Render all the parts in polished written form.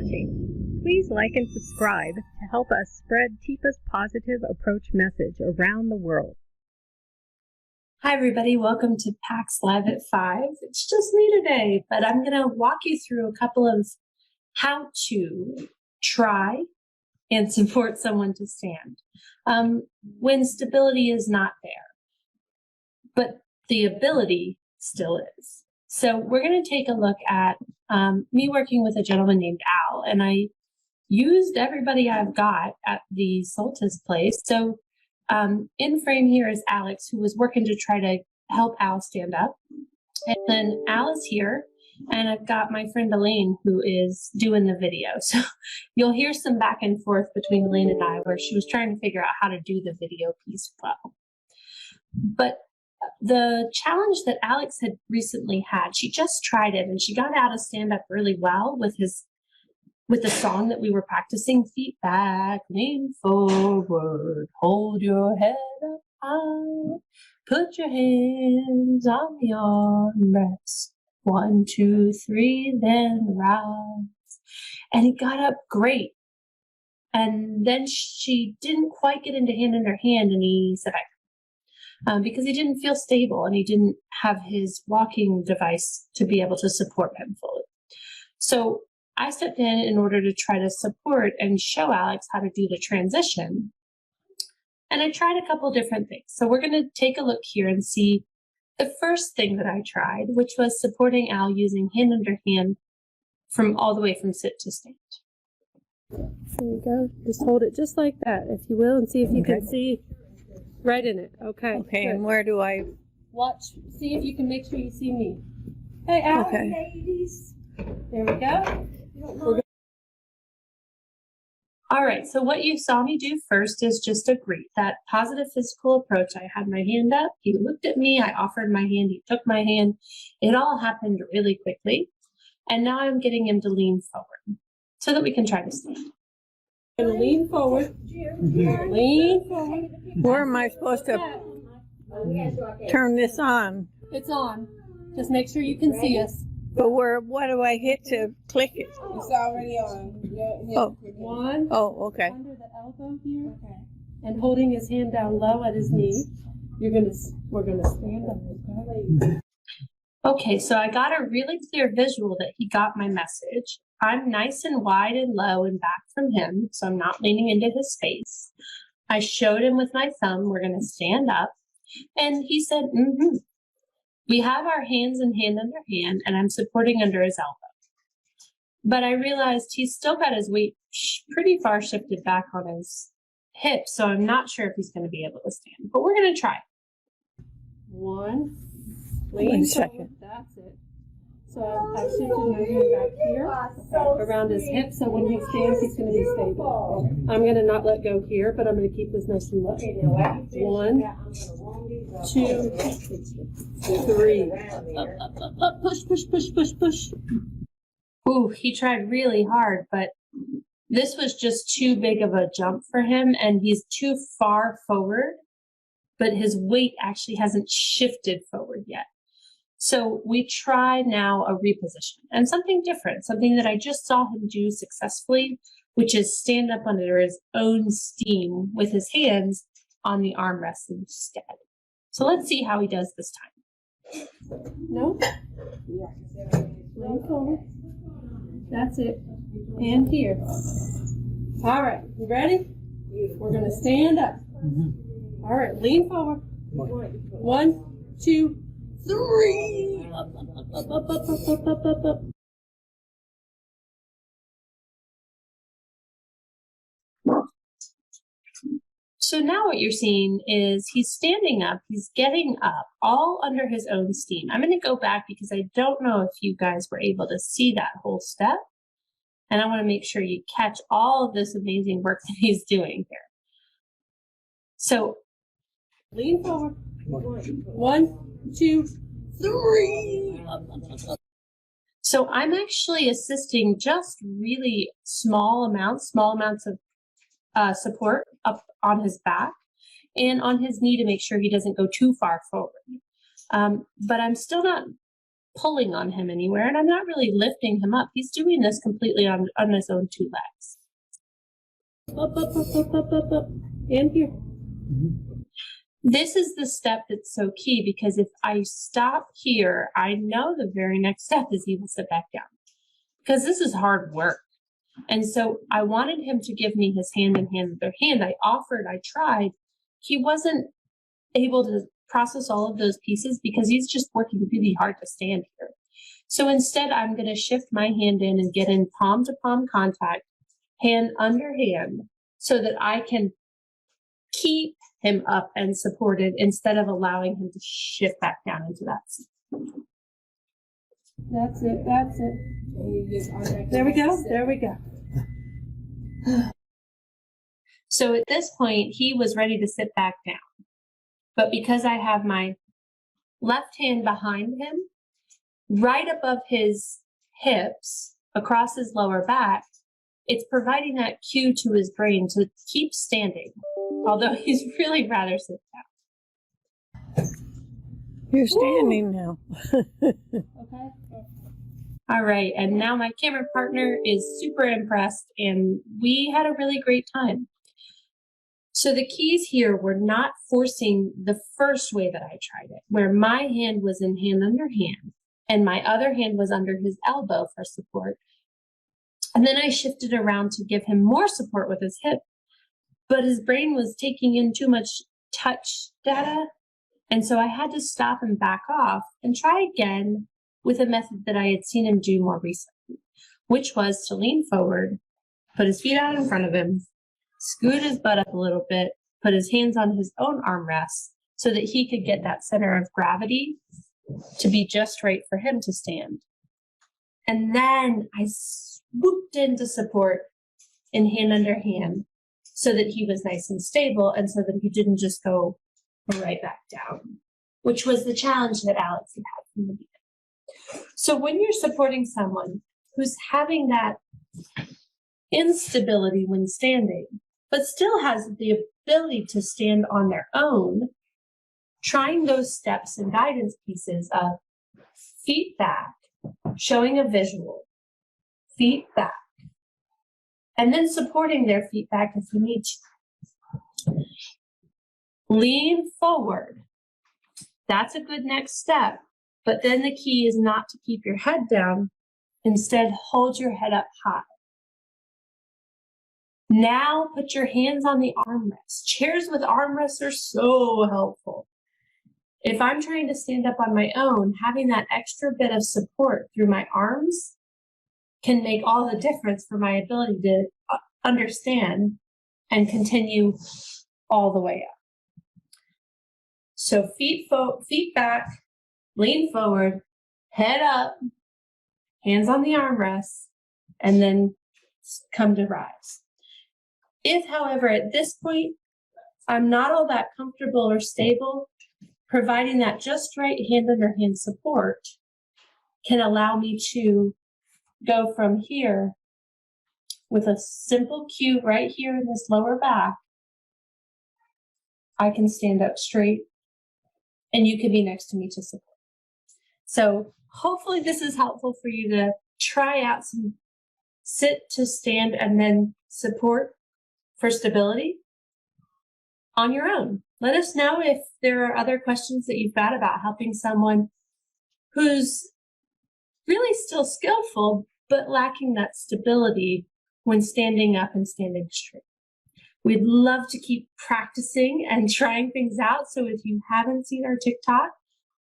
watching. Please like and subscribe to help us spread TIPA's positive approach message around the world. Hi everybody, welcome to PAC's Live at 5. It's just me today, but I'm going to walk you through a couple of how to try and support someone to stand when stability is not there, but the ability still is. So we're going to take a look at me working with a gentleman named Al, and I used everybody I've got at the Soltis place. So in frame here is Alex, who was working to try to help Al stand up. And then Al is here, and I've got my friend Elaine, who is doing the video. So you'll hear some back and forth between Elaine and I, where she was trying to figure out how to do the video piece well. But the challenge that Alex had recently had, she just tried it, and she got Al to stand up really well with the song that we were practicing, feet back, lean forward, hold your head up high, put your hands on the armrest, 1, 2, 3, then rise. And he got up great. And then she didn't quite get into hand in her hand, and he said, because he didn't feel stable and he didn't have his walking device to be able to support him fully. So I stepped in order to try to support and show Alex how to do the transition. And I tried a couple different things. So we're going to take a look here and see the first thing that I tried, which was supporting Al using hand under hand from all the way from sit to stand. There you go. Just hold it just like that, if you will, and see if you can see right in it. Okay. Okay, good. and where do I Watch, see if you can make sure you see me. Hey, Al, Okay. ladies. There we go. All right, so what you saw me do first is just a greet, that positive physical approach. I had my hand up, he looked at me, I offered my hand, he took my hand. It all happened really quickly. And now I'm getting him to lean forward so that we can try to stand. I'm going to lean forward. Lean forward. Where am I supposed to turn this on? It's on. Just make sure you can see us. But what do I hit to click it? It's already on. Oh. One. Oh, okay. Under the elbow here. Okay. And holding his hand down low at his knee. We're gonna stand up. Okay? Okay, so I got a really clear visual that he got my message. I'm nice and wide and low and back from him, so I'm not leaning into his face. I showed him with my thumb, we're gonna stand up. And he said, mm-hmm. We have our hands in hand under hand, and I'm supporting under his elbow. But I realized he's still got his weight pretty far shifted back on his hips, so I'm not sure if he's going to be able to stand. But we're going to try. One. Lean forward. That's it. So I've shifted my hand back here around his hip, so when he stands, he's going to be stable. I'm going to not let go here, but I'm going to keep this nice and low. 1, 2, 3. Up, push, push, push, push, push. Ooh, he tried really hard, but this was just too big of a jump for him, and he's too far forward, but his weight actually hasn't shifted forward yet. So we try now a reposition and something different, something that I just saw him do successfully, which is stand up under his own steam with his hands on the armrest instead. So let's see how he does this time. No? Lean forward. That's it. And here. All right, you ready? We're going to stand up. All right, lean forward. 1, 2, 3. Up, up, up, up, up, up, up, up. So now what you're seeing is he's standing up, he's getting up, all under his own steam. I'm going to go back because I don't know if you guys were able to see that whole step. And I want to make sure you catch all of this amazing work that he's doing here. So lean forward. 1, 2, 3. So I'm actually assisting just really small amounts of support up on his back and on his knee to make sure he doesn't go too far forward. But I'm still not pulling on him anywhere, and I'm not really lifting him up. He's doing this completely on his own 2 legs. Up, up, up, up, up, up, up, and here. This is the step that's so key, because if I stop here, I know the very next step is he will sit back down, because this is hard work. And so I wanted him to give me his hand in hand with their hand. I offered, I tried. He wasn't able to process all of those pieces because he's just working really hard to stand here. So instead, I'm going to shift my hand in and get in palm to palm contact, hand under hand, so that I can keep him up and supported instead of allowing him to shift back down into that seat. That's it. That's it. There we go. There we go. So at this point, he was ready to sit back down. But because I have my left hand behind him, right above his hips, across his lower back, it's providing that cue to his brain to keep standing, although he's really rather sit down. You're standing now. Okay. All right, and now my camera partner is super impressed, and we had a really great time. So the keys here were not forcing the first way that I tried it, where my hand was in hand under hand, and my other hand was under his elbow for support. And then I shifted around to give him more support with his hip, but his brain was taking in too much touch data. And so I had to stop and back off and try again with a method that I had seen him do more recently, which was to lean forward, put his feet out in front of him, scoot his butt up a little bit, put his hands on his own armrests so that he could get that center of gravity to be just right for him to stand. And then I swooped into support in hand under hand so that he was nice and stable and so that he didn't just go right back down, which was the challenge that Alex had had from the beginning. So when you're supporting someone who's having that instability when standing, but still has the ability to stand on their own, trying those steps and guidance pieces of feet back, showing a visual, feet back, and then supporting their feet back if you need to. Lean forward. That's a good next step. But then the key is not to keep your head down. Instead, hold your head up high. Now put your hands on the armrests. Chairs with armrests are so helpful. If I'm trying to stand up on my own, having that extra bit of support through my arms can make all the difference for my ability to understand and continue all the way up. So feet back, lean forward, head up, hands on the armrests, and then come to rise. If, however, at this point, I'm not all that comfortable or stable, providing that just right hand under hand support can allow me to go from here with a simple cue right here in this lower back. I can stand up straight and you can be next to me to support. So hopefully this is helpful for you to try out some sit to stand and then support for stability on your own. Let us know if there are other questions that you've got about helping someone who's really still skillful, but lacking that stability when standing up and standing straight. We'd love to keep practicing and trying things out. So if you haven't seen our TikTok,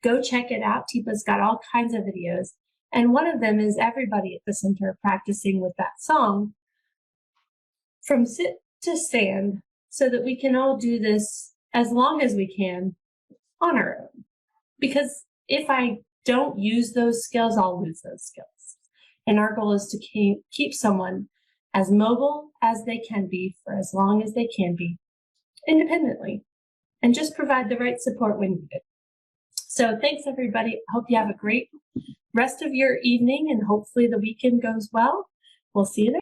go check it out. Tipa's got all kinds of videos. And one of them is everybody at the center practicing with that song from sit to stand so that we can all do this as long as we can on our own. Because if I don't use those skills, I'll lose those skills. And our goal is to keep someone as mobile as they can be for as long as they can be independently and just provide the right support when needed. So thanks everybody. Hope you have a great rest of your evening and hopefully the weekend goes well. We'll see you there.